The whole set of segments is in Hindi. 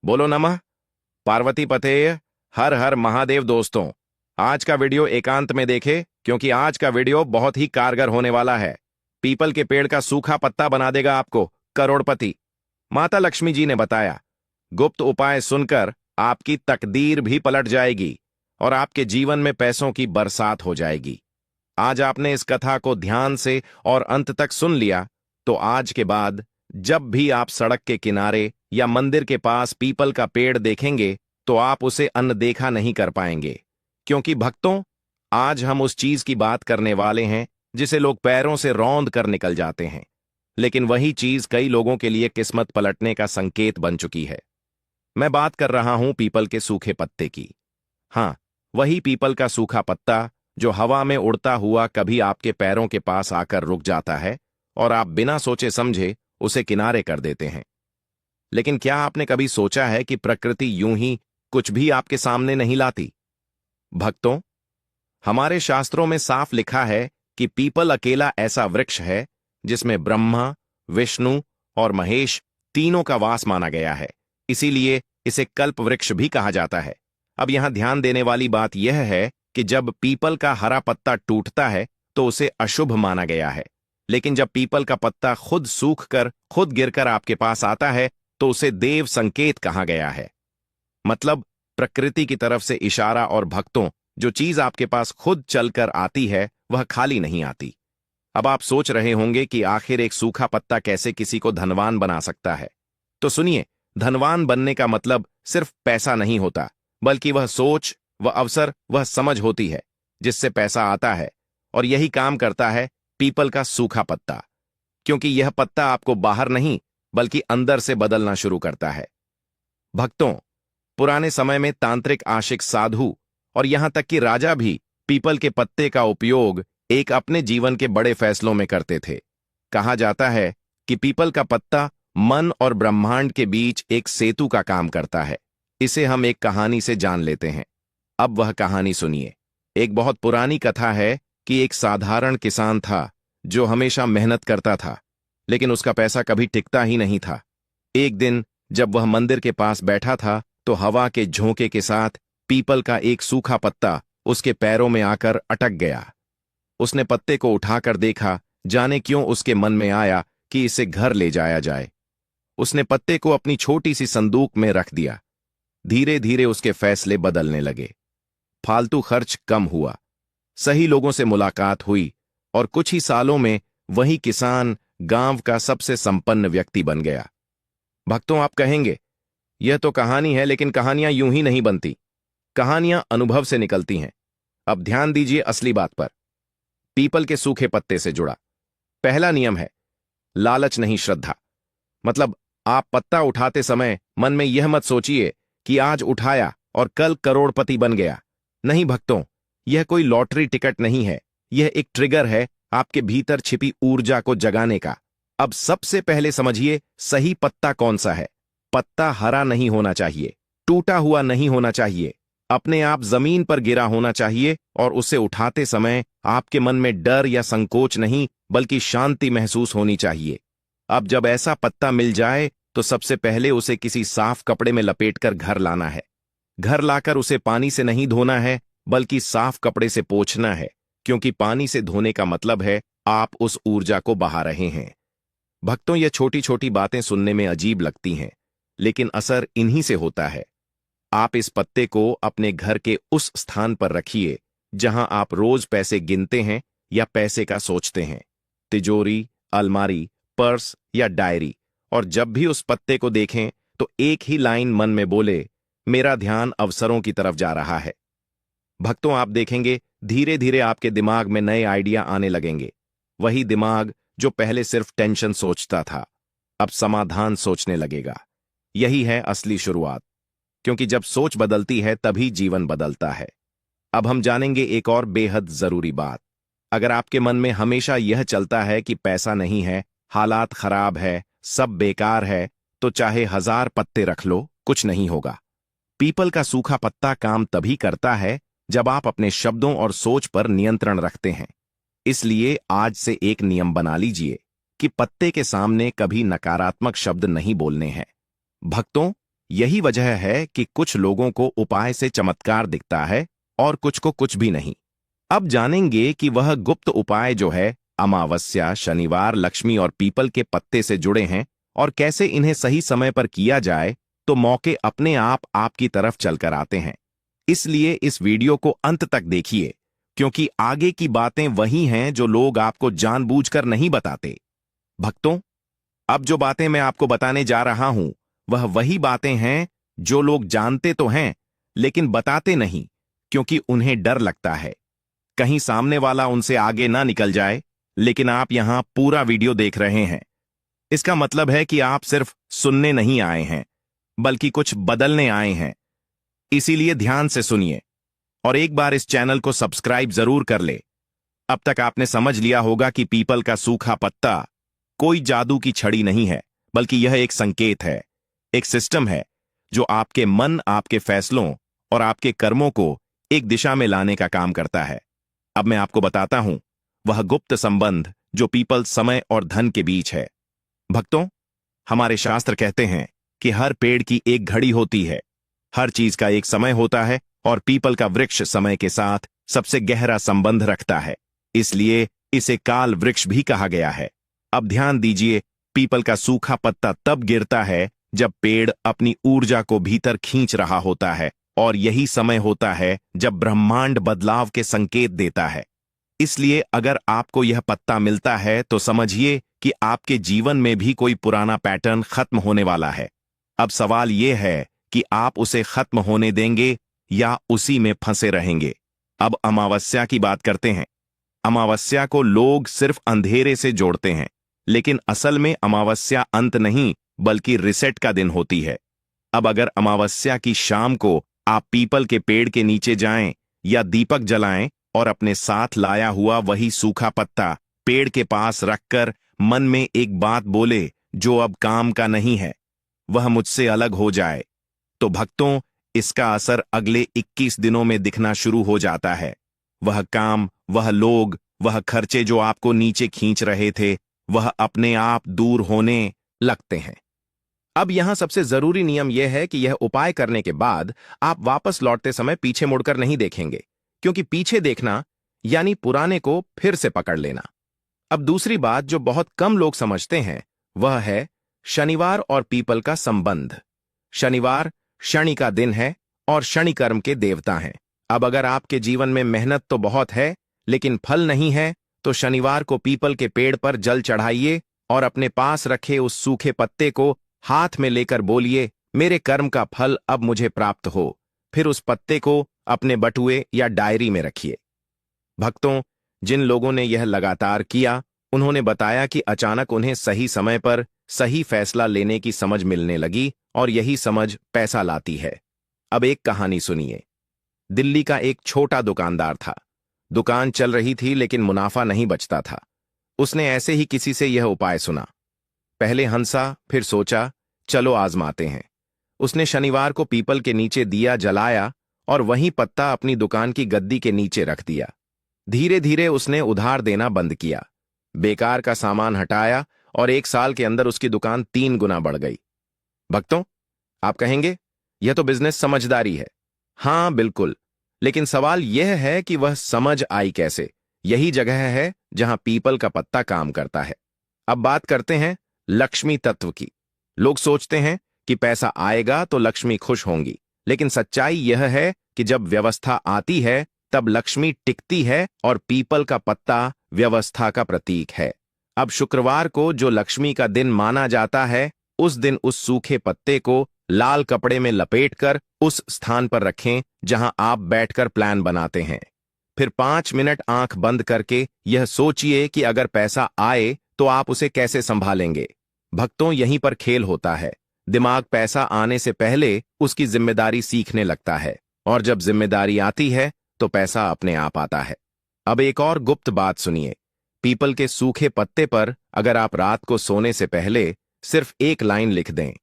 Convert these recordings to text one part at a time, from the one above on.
बोलो नमः पार्वती पतेय। हर हर महादेव। दोस्तों, आज का वीडियो एकांत में देखे क्योंकि आज का वीडियो बहुत ही कारगर होने वाला है। पीपल के पेड़ का सूखा पत्ता बना देगा आपको करोड़पति। माता लक्ष्मी जी ने बताया, गुप्त उपाय सुनकर आपकी तकदीर भी पलट जाएगी और आपके जीवन में पैसों की बरसात हो जाएगी। आज आपने इस कथा को ध्यान से और अंत तक सुन लिया तो आज के बाद जब भी आप सड़क के किनारे या मंदिर के पास पीपल का पेड़ देखेंगे तो आप उसे अनदेखा नहीं कर पाएंगे। क्योंकि भक्तों, आज हम उस चीज की बात करने वाले हैं जिसे लोग पैरों से रौंद कर निकल जाते हैं, लेकिन वही चीज कई लोगों के लिए किस्मत पलटने का संकेत बन चुकी है। मैं बात कर रहा हूं पीपल के सूखे पत्ते की। हां, वही पीपल का सूखा पत्ता जो हवा में उड़ता हुआ कभी आपके पैरों के पास आकर रुक जाता है और आप बिना सोचे समझे उसे किनारे कर देते हैं। लेकिन क्या आपने कभी सोचा है कि प्रकृति यूं ही कुछ भी आपके सामने नहीं लाती? भक्तों, हमारे शास्त्रों में साफ लिखा है कि पीपल अकेला ऐसा वृक्ष है जिसमें ब्रह्मा, विष्णु और महेश तीनों का वास माना गया है। इसीलिए इसे कल्प वृक्ष भी कहा जाता है। अब यहां ध्यान देने वाली बात यह है कि जब पीपल का हरा पत्ता टूटता है तो उसे अशुभ माना गया है, लेकिन जब पीपल का पत्ता खुद सूख कर खुद गिरकर आपके पास आता है तो उसे देव संकेत कहा गया है। मतलब प्रकृति की तरफ से इशारा। और भक्तों, जो चीज आपके पास खुद चलकर आती है वह खाली नहीं आती। अब आप सोच रहे होंगे कि आखिर एक सूखा पत्ता कैसे किसी को धनवान बना सकता है? तो सुनिए, धनवान बनने का मतलब सिर्फ पैसा नहीं होता, बल्कि वह सोच, वह अवसर, वह समझ होती है जिससे पैसा आता है। और यही काम करता है पीपल का सूखा पत्ता, क्योंकि यह पत्ता आपको बाहर नहीं बल्कि अंदर से बदलना शुरू करता है। भक्तों, पुराने समय में तांत्रिक, आशिक, साधु और यहां तक कि राजा भी पीपल के पत्ते का उपयोग एक अपने जीवन के बड़े फैसलों में करते थे। कहा जाता है कि पीपल का पत्ता मन और ब्रह्मांड के बीच एक सेतु का काम करता है। इसे हम एक कहानी से जान लेते हैं। अब वह कहानी सुनिए। एक बहुत पुरानी कथा है कि एक साधारण किसान था जो हमेशा मेहनत करता था, लेकिन उसका पैसा कभी टिकता ही नहीं था। एक दिन जब वह मंदिर के पास बैठा था तो हवा के झोंके के साथ पीपल का एक सूखा पत्ता उसके पैरों में आकर अटक गया। उसने पत्ते को उठाकर देखा। जाने क्यों उसके मन में आया कि इसे घर ले जाया जाए। उसने पत्ते को अपनी छोटी सी संदूक में रख दिया। धीरे धीरे उसके फैसले बदलने लगे। फालतू खर्च कम हुआ, सही लोगों से मुलाकात हुई और कुछ ही सालों में वही किसान गांव का सबसे संपन्न व्यक्ति बन गया। भक्तों, आप कहेंगे यह तो कहानी है, लेकिन कहानियां यूं ही नहीं बनती। कहानियां अनुभव से निकलती हैं। अब ध्यान दीजिए असली बात पर। पीपल के सूखे पत्ते से जुड़ा पहला नियम है लालच नहीं, श्रद्धा। मतलब आप पत्ता उठाते समय मन में यह मत सोचिए कि आज उठाया और कल करोड़पति बन गया। नहीं भक्तों, यह कोई लॉटरी टिकट नहीं है। यह एक ट्रिगर है आपके भीतर छिपी ऊर्जा को जगाने का। अब सबसे पहले समझिए सही पत्ता कौन सा है। पत्ता हरा नहीं होना चाहिए, टूटा हुआ नहीं होना चाहिए, अपने आप जमीन पर गिरा होना चाहिए और उसे उठाते समय आपके मन में डर या संकोच नहीं बल्कि शांति महसूस होनी चाहिए। अब जब ऐसा पत्ता मिल जाए तो सबसे पहले उसे किसी साफ कपड़े में लपेटकर घर लाना है। घर लाकर उसे पानी से नहीं धोना है बल्कि साफ कपड़े से पोंछना है, क्योंकि पानी से धोने का मतलब है आप उस ऊर्जा को बहा रहे हैं। भक्तों, ये छोटी छोटी बातें सुनने में अजीब लगती हैं, लेकिन असर इन्हीं से होता है। आप इस पत्ते को अपने घर के उस स्थान पर रखिए जहां आप रोज पैसे गिनते हैं या पैसे का सोचते हैं। तिजोरी, अलमारी, पर्स या डायरी। और जब भी उस पत्ते को देखें तो एक ही लाइन मन में बोले, मेरा ध्यान अवसरों की तरफ जा रहा है। भक्तों, आप देखेंगे धीरे धीरे आपके दिमाग में नए आइडिया आने लगेंगे। वही दिमाग जो पहले सिर्फ टेंशन सोचता था, अब समाधान सोचने लगेगा। यही है असली शुरुआत, क्योंकि जब सोच बदलती है तभी जीवन बदलता है। अब हम जानेंगे एक और बेहद जरूरी बात। अगर आपके मन में हमेशा यह चलता है कि पैसा नहीं है, हालात खराब है, सब बेकार है, तो चाहे 1000 पत्ते रख लो, कुछ नहीं होगा। पीपल का सूखा पत्ता काम तभी करता है जब आप अपने शब्दों और सोच पर नियंत्रण रखते हैं। इसलिए आज से एक नियम बना लीजिए कि पत्ते के सामने कभी नकारात्मक शब्द नहीं बोलने हैं। भक्तों, यही वजह है कि कुछ लोगों को उपाय से चमत्कार दिखता है और कुछ को कुछ भी नहीं। अब जानेंगे कि वह गुप्त उपाय जो है अमावस्या, शनिवार, लक्ष्मी और पीपल के पत्ते से जुड़े हैं और कैसे इन्हें सही समय पर किया जाए तो मौके अपने आप आपकी तरफ चलकर आते हैं। इसलिए इस वीडियो को अंत तक देखिए, क्योंकि आगे की बातें वही हैं जो लोग आपको जानबूझकर नहीं बताते। भक्तों, अब जो बातें मैं आपको बताने जा रहा हूं वह वही बातें हैं जो लोग जानते तो हैं लेकिन बताते नहीं, क्योंकि उन्हें डर लगता है कहीं सामने वाला उनसे आगे ना निकल जाए। लेकिन आप यहां पूरा वीडियो देख रहे हैं, इसका मतलब है कि आप सिर्फ सुनने नहीं आए हैं बल्कि कुछ बदलने आए हैं। इसीलिए ध्यान से सुनिए और एक बार इस चैनल को सब्सक्राइब जरूर कर ले। अब तक आपने समझ लिया होगा कि पीपल का सूखा पत्ता कोई जादू की छड़ी नहीं है, बल्कि यह एक संकेत है, एक सिस्टम है जो आपके मन, आपके फैसलों और आपके कर्मों को एक दिशा में लाने का काम करता है। अब मैं आपको बताता हूं वह गुप्त संबंध जो पीपल, समय और धन के बीच है। भक्तों, हमारे शास्त्र कहते हैं कि हर पेड़ की एक घड़ी होती है, हर चीज का एक समय होता है और पीपल का वृक्ष समय के साथ सबसे गहरा संबंध रखता है, इसलिए इसे काल वृक्ष भी कहा गया है। अब ध्यान दीजिए, पीपल का सूखा पत्ता तब गिरता है जब पेड़ अपनी ऊर्जा को भीतर खींच रहा होता है और यही समय होता है जब ब्रह्मांड बदलाव के संकेत देता है। इसलिए अगर आपको यह पत्ता मिलता है तो समझिए कि आपके जीवन में भी कोई पुराना पैटर्न खत्म होने वाला है। अब सवाल यह है कि आप उसे खत्म होने देंगे या उसी में फंसे रहेंगे। अब अमावस्या की बात करते हैं। अमावस्या को लोग सिर्फ अंधेरे से जोड़ते हैं, लेकिन असल में अमावस्या अंत नहीं बल्कि रिसेट का दिन होती है। अब अगर अमावस्या की शाम को आप पीपल के पेड़ के नीचे जाएं या दीपक जलाएं और अपने साथ लाया हुआ वही सूखा पत्ता पेड़ के पास रखकर मन में एक बात बोले जो अब काम का नहीं है, वह मुझसे अलग हो जाए, तो भक्तों, इसका असर अगले 21 दिनों में दिखना शुरू हो जाता है। वह काम, वह लोग, वह खर्चे जो आपको नीचे खींच रहे थे, वह अपने आप दूर होने लगते हैं। अब यहां सबसे जरूरी नियम यह है कि यह उपाय करने के बाद आप वापस लौटते समय पीछे मुड़कर नहीं देखेंगे, क्योंकि पीछे देखना यानी पुराने को फिर से पकड़ लेना। अब दूसरी बात जो बहुत कम लोग समझते हैं वह है शनिवार और पीपल का संबंध। शनिवार शनि का दिन है और शनि कर्म के देवता हैं। अब अगर आपके जीवन में मेहनत तो बहुत है लेकिन फल नहीं है, तो शनिवार को पीपल के पेड़ पर जल चढ़ाइए और अपने पास रखे उस सूखे पत्ते को हाथ में लेकर बोलिए, मेरे कर्म का फल अब मुझे प्राप्त हो। फिर उस पत्ते को अपने बटुए या डायरी में रखिए। भक्तों, जिन लोगों ने यह लगातार किया, उन्होंने बताया कि अचानक उन्हें सही समय पर सही फैसला लेने की समझ मिलने लगी और यही समझ पैसा लाती है। अब एक कहानी सुनिए। दिल्ली का एक छोटा दुकानदार था। दुकान चल रही थी लेकिन मुनाफा नहीं बचता था। उसने ऐसे ही किसी से यह उपाय सुना। पहले हंसा, फिर सोचा चलो आजमाते हैं। उसने शनिवार को पीपल के नीचे दिया जलाया और वहीं पत्ता अपनी दुकान की गद्दी के नीचे रख दिया। धीरे धीरे उसने उधार देना बंद किया, बेकार का सामान हटाया और 1 साल के अंदर उसकी दुकान 3 गुना बढ़ गई। भक्तों, आप कहेंगे यह तो बिजनेस समझदारी है। हाँ बिल्कुल, लेकिन सवाल यह है कि वह समझ आई कैसे। यही जगह है जहां पीपल का पत्ता काम करता है। अब बात करते हैं लक्ष्मी तत्व की। लोग सोचते हैं कि पैसा आएगा तो लक्ष्मी खुश होंगी, लेकिन सच्चाई यह है कि जब व्यवस्था आती है तब लक्ष्मी टिकती है और पीपल का पत्ता व्यवस्था का प्रतीक है। अब शुक्रवार को जो लक्ष्मी का दिन माना जाता है, उस दिन उस सूखे पत्ते को लाल कपड़े में लपेटकर उस स्थान पर रखें जहां आप बैठकर प्लान बनाते हैं। फिर 5 मिनट आंख बंद करके यह सोचिए कि अगर पैसा आए तो आप उसे कैसे संभालेंगे। भक्तों, यहीं पर खेल होता है। दिमाग पैसा आने से पहले उसकी जिम्मेदारी सीखने लगता है और जब जिम्मेदारी आती है तो पैसा अपने आप आता है। अब एक और गुप्त बात सुनिए। पीपल के सूखे पत्ते पर अगर आप रात को सोने से पहले सिर्फ एक लाइन लिख दें,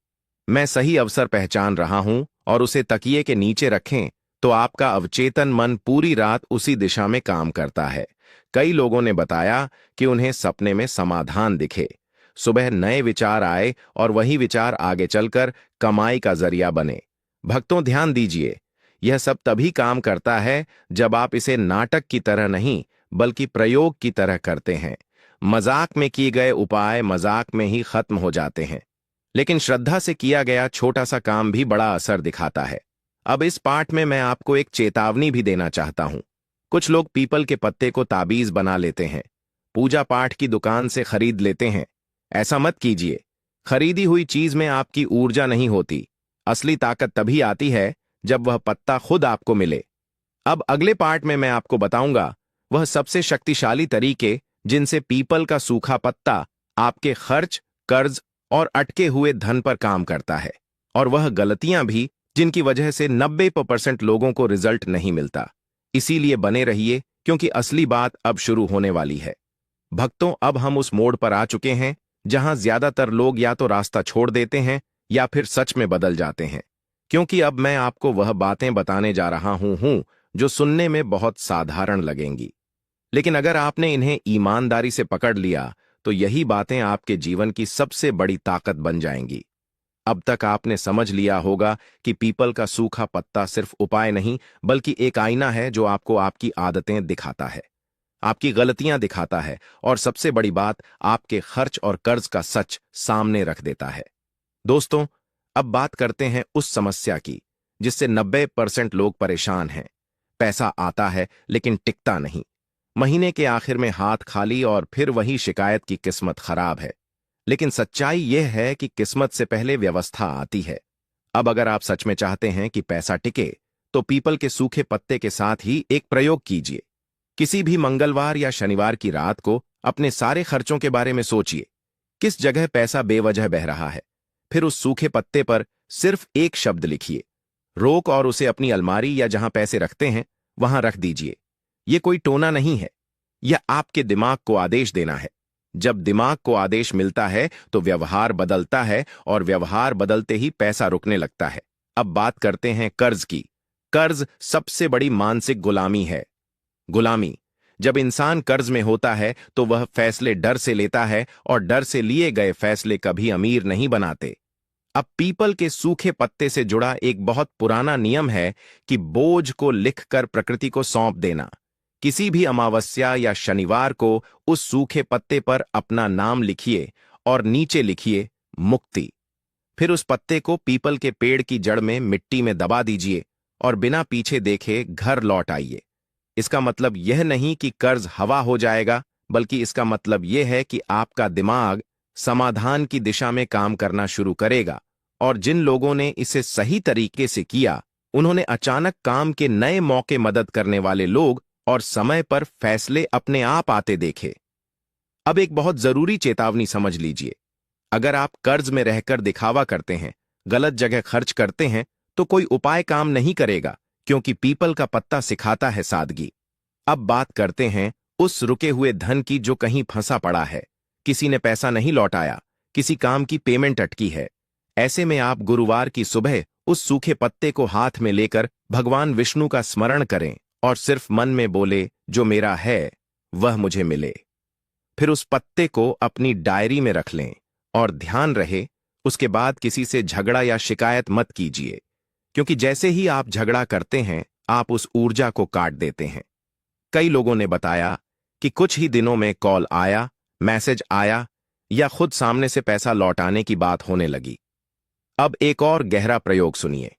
मैं सही अवसर पहचान रहा हूं, और उसे तकिए के नीचे रखें, तो आपका अवचेतन मन पूरी रात उसी दिशा में काम करता है। कई लोगों ने बताया कि उन्हें सपने में समाधान दिखे, सुबह नए विचार आए और वही विचार आगे चलकर कमाई का जरिया बने। भक्तों, ध्यान दीजिए, यह सब तभी काम करता है जब आप इसे नाटक की तरह नहीं बल्कि प्रयोग की तरह करते हैं। मजाक में किए गए उपाय मजाक में ही खत्म हो जाते हैं, लेकिन श्रद्धा से किया गया छोटा सा काम भी बड़ा असर दिखाता है। अब इस पाठ में मैं आपको एक चेतावनी भी देना चाहता हूं। कुछ लोग पीपल के पत्ते को ताबीज बना लेते हैं, पूजा पाठ की दुकान से खरीद लेते हैं। ऐसा मत कीजिए। खरीदी हुई चीज में आपकी ऊर्जा नहीं होती। असली ताकत तभी आती है जब वह पत्ता खुद आपको मिले। अब अगले पार्ट में मैं आपको बताऊंगा वह सबसे शक्तिशाली तरीके जिनसे पीपल का सूखा पत्ता आपके खर्च, कर्ज और अटके हुए धन पर काम करता है, और वह गलतियां भी जिनकी वजह से 90% लोगों को रिजल्ट नहीं मिलता। इसीलिए बने रहिए, क्योंकि असली बात अब शुरू होने वाली है। भक्तों, अब हम उस मोड़ पर आ चुके हैं जहां ज्यादातर लोग या तो रास्ता छोड़ देते हैं या फिर सच में बदल जाते हैं, क्योंकि अब मैं आपको वह बातें बताने जा रहा हूं जो सुनने में बहुत साधारण लगेंगी, लेकिन अगर आपने इन्हें ईमानदारी से पकड़ लिया तो यही बातें आपके जीवन की सबसे बड़ी ताकत बन जाएंगी। अब तक आपने समझ लिया होगा कि पीपल का सूखा पत्ता सिर्फ उपाय नहीं बल्कि एक आईना है जो आपको आपकी आदतें दिखाता है, आपकी गलतियां दिखाता है, और सबसे बड़ी बात, आपके खर्च और कर्ज का सच सामने रख देता है। दोस्तों, अब बात करते हैं उस समस्या की जिससे 90% लोग परेशान हैं। पैसा आता है लेकिन टिकता नहीं। महीने के आखिर में हाथ खाली और फिर वही शिकायत की किस्मत खराब है। लेकिन सच्चाई यह है कि किस्मत से पहले व्यवस्था आती है। अब अगर आप सच में चाहते हैं कि पैसा टिके तो पीपल के सूखे पत्ते के साथ ही एक प्रयोग कीजिए। किसी भी मंगलवार या शनिवार की रात को अपने सारे खर्चों के बारे में सोचिए। किस जगह पैसा बेवजह बह रहा है? फिर उस सूखे पत्ते पर सिर्फ एक शब्द लिखिए, रोक, और उसे अपनी अलमारी या जहां पैसे रखते हैं वहां रख दीजिए। यह कोई टोना नहीं है, यह आपके दिमाग को आदेश देना है। जब दिमाग को आदेश मिलता है तो व्यवहार बदलता है, और व्यवहार बदलते ही पैसा रुकने लगता है। अब बात करते हैं कर्ज की। कर्ज सबसे बड़ी मानसिक गुलामी है। गुलामी। जब इंसान कर्ज में होता है तो वह फैसले डर से लेता है, और डर से लिए गए फैसले कभी अमीर नहीं बनाते। अब पीपल के सूखे पत्ते से जुड़ा एक बहुत पुराना नियम है कि बोझ को लिखकर प्रकृति को सौंप देना। किसी भी अमावस्या या शनिवार को उस सूखे पत्ते पर अपना नाम लिखिए और नीचे लिखिए मुक्ति। फिर उस पत्ते को पीपल के पेड़ की जड़ में मिट्टी में दबा दीजिए और बिना पीछे देखे घर लौट आइए। इसका मतलब यह नहीं कि कर्ज हवा हो जाएगा, बल्कि इसका मतलब यह है कि आपका दिमाग समाधान की दिशा में काम करना शुरू करेगा। और जिन लोगों ने इसे सही तरीके से किया, उन्होंने अचानक काम के नए मौके, मदद करने वाले लोग और समय पर फैसले अपने आप आते देखे। अब एक बहुत जरूरी चेतावनी समझ लीजिए। अगर आप कर्ज में रहकर दिखावा करते हैं, गलत जगह खर्च करते हैं, तो कोई उपाय काम नहीं करेगा, क्योंकि पीपल का पत्ता सिखाता है सादगी। अब बात करते हैं उस रुके हुए धन की जो कहीं फंसा पड़ा है। किसी ने पैसा नहीं लौटाया, किसी काम की पेमेंट अटकी है। ऐसे में आप गुरुवार की सुबह उस सूखे पत्ते को हाथ में लेकर भगवान विष्णु का स्मरण करें और सिर्फ मन में बोले, जो मेरा है वह मुझे मिले। फिर उस पत्ते को अपनी डायरी में रख लें, और ध्यान रहे, उसके बाद किसी से झगड़ा या शिकायत मत कीजिए, क्योंकि जैसे ही आप झगड़ा करते हैं आप उस ऊर्जा को काट देते हैं। कई लोगों ने बताया कि कुछ ही दिनों में कॉल आया, मैसेज आया, या खुद सामने से पैसा लौटाने की बात होने लगी। अब एक और गहरा प्रयोग सुनिए।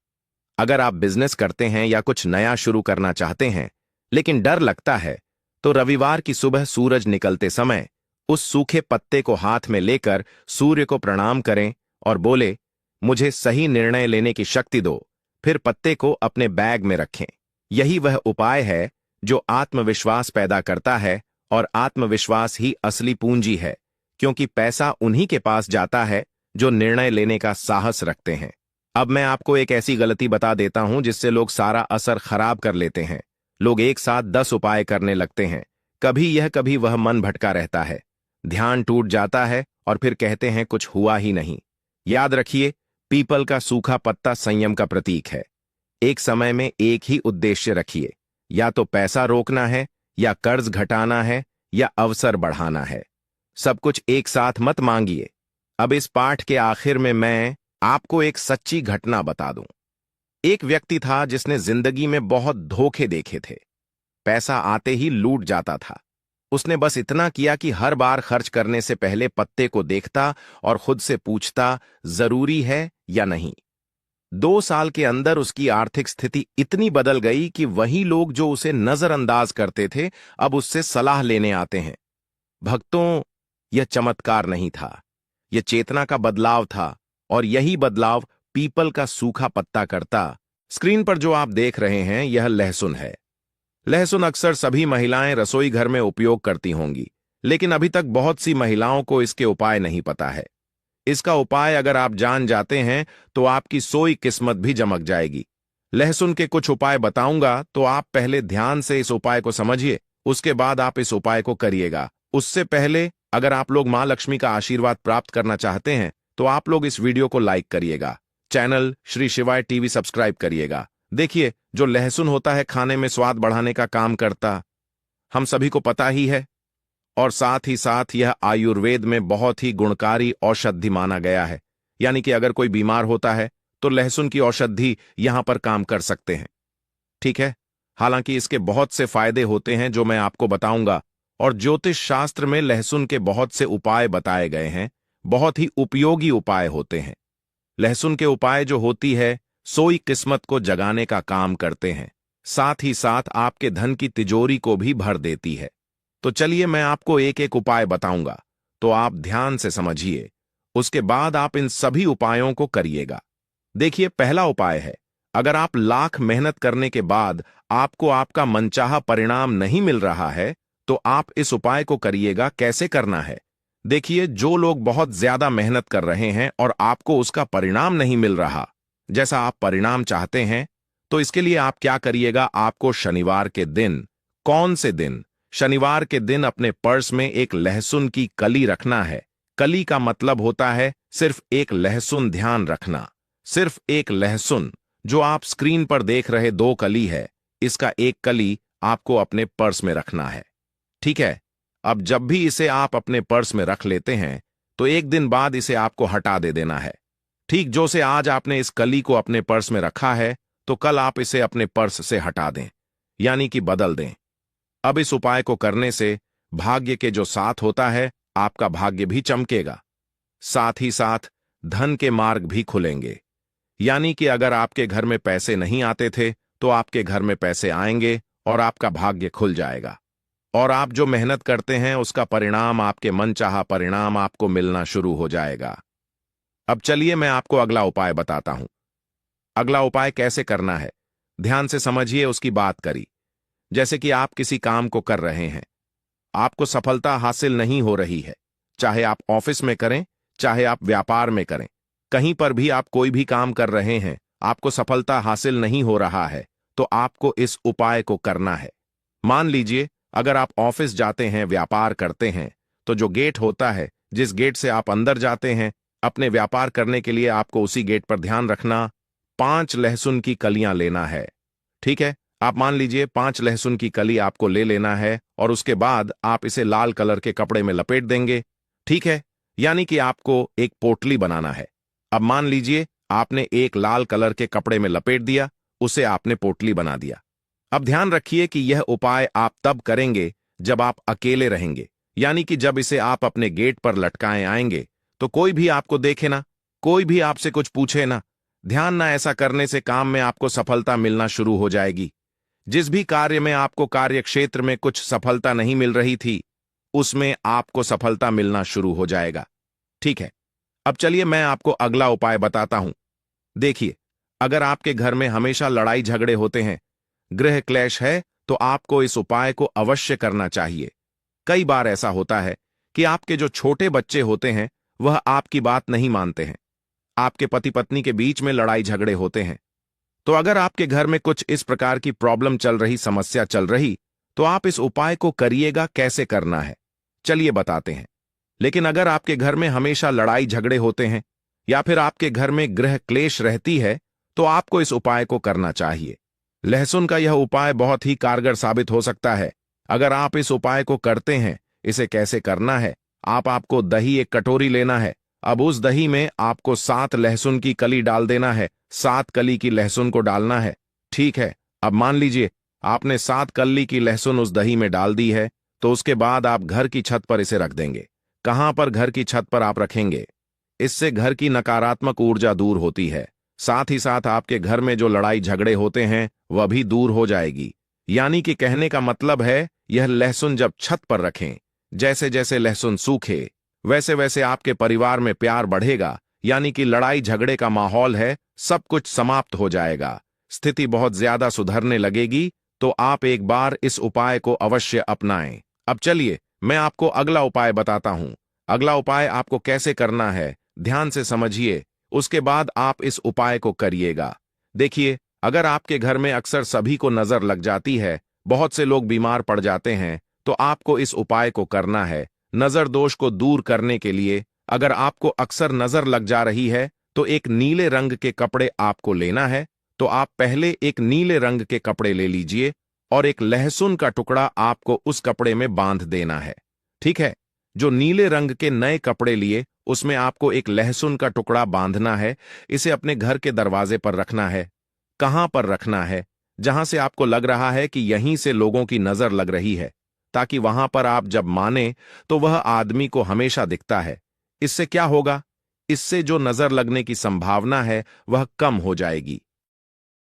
अगर आप बिजनेस करते हैं या कुछ नया शुरू करना चाहते हैं लेकिन डर लगता है, तो रविवार की सुबह सूरज निकलते समय उस सूखे पत्ते को हाथ में लेकर सूर्य को प्रणाम करें और बोले, मुझे सही निर्णय लेने की शक्ति दो। फिर पत्ते को अपने बैग में रखें। यही वह उपाय है जो आत्मविश्वास पैदा करता है, और आत्मविश्वास ही असली पूंजी है, क्योंकि पैसा उन्हीं के पास जाता है जो निर्णय लेने का साहस रखते हैं। अब मैं आपको एक ऐसी गलती बता देता हूं जिससे लोग सारा असर खराब कर लेते हैं। लोग एक साथ 10 उपाय करने लगते हैं। कभी यह कभी वह, मन भटका रहता है, ध्यान टूट जाता है, और फिर कहते हैं कुछ हुआ ही नहीं। याद रखिए, पीपल का सूखा पत्ता संयम का प्रतीक है। एक समय में एक ही उद्देश्य रखिए, या तो पैसा रोकना है, या कर्ज घटाना है, या अवसर बढ़ाना है। सब कुछ एक साथ मत मांगिए। अब इस पाठ के आखिर में मैं आपको एक सच्ची घटना बता दूं। एक व्यक्ति था जिसने जिंदगी में बहुत धोखे देखे थे। पैसा आते ही लूट जाता था। उसने बस इतना किया कि हर बार खर्च करने से पहले पत्ते को देखता और खुद से पूछता, जरूरी है या नहीं। 2 साल के अंदर उसकी आर्थिक स्थिति इतनी बदल गई कि वही लोग जो उसे नजरअंदाज करते थे अब उससे सलाह लेने आते हैं। भक्तों, यह चमत्कार नहीं था, यह चेतना का बदलाव था, और यही बदलाव पीपल का सूखा पत्ता करता। स्क्रीन पर जो आप देख रहे हैं यह लहसुन है। लहसुन अक्सर सभी महिलाएं रसोई घर में उपयोग करती होंगी, लेकिन अभी तक बहुत सी महिलाओं को इसके उपाय नहीं पता है। इसका उपाय अगर आप जान जाते हैं तो आपकी सोई किस्मत भी चमक जाएगी। लहसुन के कुछ उपाय बताऊंगा, तो आप पहले ध्यान से इस उपाय को समझिए, उसके बाद आप इस उपाय को करिएगा। उससे पहले अगर आप लोग मां लक्ष्मी का आशीर्वाद प्राप्त करना चाहते हैं तो आप लोग इस वीडियो को लाइक करिएगा, चैनल श्री शिवाय टीवी सब्सक्राइब करिएगा। देखिए, जो लहसुन होता है खाने में स्वाद बढ़ाने का काम करता, हम सभी को पता ही है, और साथ ही साथ यह आयुर्वेद में बहुत ही गुणकारी औषधि माना गया है। यानी कि अगर कोई बीमार होता है तो लहसुन की औषधि यहां पर काम कर सकते हैं। ठीक है, हालांकि इसके बहुत से फायदे होते हैं जो मैं आपको बताऊंगा, और ज्योतिष शास्त्र में लहसुन के बहुत से उपाय बताए गए हैं, बहुत ही उपयोगी उपाय होते हैं। लहसुन के उपाय जो होती है सोई किस्मत को जगाने का काम करते हैं, साथ ही साथ आपके धन की तिजोरी को भी भर देती है। तो चलिए मैं आपको एक एक उपाय बताऊंगा, तो आप ध्यान से समझिए, उसके बाद आप इन सभी उपायों को करिएगा। देखिए, पहला उपाय है, अगर आप लाख मेहनत करने के बाद आपको आपका मनचाहा परिणाम नहीं मिल रहा है तो आप इस उपाय को करिएगा। कैसे करना है? देखिए, जो लोग बहुत ज्यादा मेहनत कर रहे हैं और आपको उसका परिणाम नहीं मिल रहा जैसा आप परिणाम चाहते हैं, तो इसके लिए आप क्या करिएगा, आपको शनिवार के दिन, कौन से दिन? शनिवार के दिन अपने पर्स में एक लहसुन की कली रखना है। कली का मतलब होता है सिर्फ एक लहसुन, ध्यान रखना, सिर्फ एक लहसुन। जो आप स्क्रीन पर देख रहे 2 कली है, इसका एक कली आपको अपने पर्स में रखना है। ठीक है, अब जब भी इसे आप अपने पर्स में रख लेते हैं तो एक दिन बाद इसे आपको हटा दे देना है। ठीक जो से आज आपने इस कली को अपने पर्स में रखा है, तो कल आप इसे अपने पर्स से हटा दें, यानी कि बदल दें। अब इस उपाय को करने से भाग्य के जो साथ होता है, आपका भाग्य भी चमकेगा, साथ ही साथ धन के मार्ग भी खुलेंगे। यानी कि अगर आपके घर में पैसे नहीं आते थे तो आपके घर में पैसे आएंगे और आपका भाग्य खुल जाएगा, और आप जो मेहनत करते हैं उसका परिणाम, आपके मनचाहा परिणाम आपको मिलना शुरू हो जाएगा। अब चलिए मैं आपको अगला उपाय बताता हूं। अगला उपाय कैसे करना है, ध्यान से समझिए, उसकी बात करी। जैसे कि आप किसी काम को कर रहे हैं, आपको सफलता हासिल नहीं हो रही है, चाहे आप ऑफिस में करें, चाहे आप व्यापार में करें, कहीं पर भी आप कोई भी काम कर रहे हैं, आपको सफलता हासिल नहीं हो रहा है, तो आपको इस उपाय को करना है। मान लीजिए, अगर आप ऑफिस जाते हैं, व्यापार करते हैं, तो जो गेट होता है, जिस गेट से आप अंदर जाते हैं अपने व्यापार करने के लिए, आपको उसी गेट पर ध्यान रखना, 5 लहसुन की कलियां लेना है। ठीक है, आप मान लीजिए 5 लहसुन की कली आपको ले लेना है, और उसके बाद आप इसे लाल कलर के कपड़े में लपेट देंगे। ठीक है, यानी कि आपको एक पोटली बनाना है। अब मान लीजिए आपने एक लाल कलर के कपड़े में लपेट दिया, उसे आपने पोटली बना दिया। अब ध्यान रखिए कि यह उपाय आप तब करेंगे जब आप अकेले रहेंगे, यानी कि जब इसे आप अपने गेट पर लटकाए आएंगे तो कोई भी आपको देखे ना, कोई भी आपसे कुछ पूछे ना। ध्यान ना, ऐसा करने से काम में आपको सफलता मिलना शुरू हो जाएगी। जिस भी कार्य में आपको कार्य क्षेत्र में कुछ सफलता नहीं मिल रही थी, उसमें आपको सफलता मिलना शुरू हो जाएगा। ठीक है, अब चलिए मैं आपको अगला उपाय बताता हूं। देखिए, अगर आपके घर में हमेशा लड़ाई झगड़े होते हैं, गृह क्लेश है, तो आपको इस उपाय को अवश्य करना चाहिए। कई बार ऐसा होता है कि आपके जो छोटे बच्चे होते हैं वह आपकी बात नहीं मानते हैं, आपके पति पत्नी के बीच में लड़ाई झगड़े होते हैं। तो अगर आपके घर में कुछ इस प्रकार की प्रॉब्लम चल रही, समस्या चल रही, तो आप इस उपाय को करिएगा। कैसे करना है चलिए बताते हैं। लेकिन अगर आपके घर में हमेशा लड़ाई झगड़े होते हैं या फिर आपके घर में गृह क्लेश रहती है, तो आपको इस उपाय को करना चाहिए। लहसुन का यह उपाय बहुत ही कारगर साबित हो सकता है अगर आप इस उपाय को करते हैं। इसे कैसे करना है आपको दही एक कटोरी लेना है। अब उस दही में आपको 7 लहसुन की कली डाल देना है। 7 कली की लहसुन को डालना है। ठीक है, अब मान लीजिए आपने 7 कली की लहसुन उस दही में डाल दी है, तो उसके बाद आप घर की छत पर इसे रख देंगे। कहां पर घर की छत पर आप रखेंगे? इससे घर की नकारात्मक ऊर्जा दूर होती है। साथ ही साथ आपके घर में जो लड़ाई झगड़े होते हैं वह भी दूर हो जाएगी। यानी कि कहने का मतलब है, यह लहसुन जब छत पर रखें, जैसे जैसे लहसुन सूखे वैसे वैसे आपके परिवार में प्यार बढ़ेगा। यानी कि लड़ाई झगड़े का माहौल है, सब कुछ समाप्त हो जाएगा, स्थिति बहुत ज्यादा सुधरने लगेगी। तो आप एक बार इस उपाय को अवश्य अपनाएं। अब चलिए मैं आपको अगला उपाय बताता हूं। अगला उपाय आपको कैसे करना है, ध्यान से समझिए, उसके बाद आप इस उपाय को करिएगा। देखिए, अगर आपके घर में अक्सर सभी को नजर लग जाती है, बहुत से लोग बीमार पड़ जाते हैं, तो आपको इस उपाय को करना है। नजर दोष को दूर करने के लिए अगर आपको अक्सर नजर लग जा रही है, तो एक नीले रंग के कपड़े आपको लेना है। तो आप पहले एक नीले रंग के कपड़े ले लीजिए और एक लहसुन का टुकड़ा आपको उस कपड़े में बांध देना है। ठीक है, जो नीले रंग के नए कपड़े लिए उसमें आपको एक लहसुन का टुकड़ा बांधना है। इसे अपने घर के दरवाजे पर रखना है। कहां पर रखना है? जहां से आपको लग रहा है कि यहीं से लोगों की नजर लग रही है, ताकि वहां पर आप जब माने तो वह आदमी को हमेशा दिखता है। इससे क्या होगा? इससे जो नजर लगने की संभावना है वह कम हो जाएगी।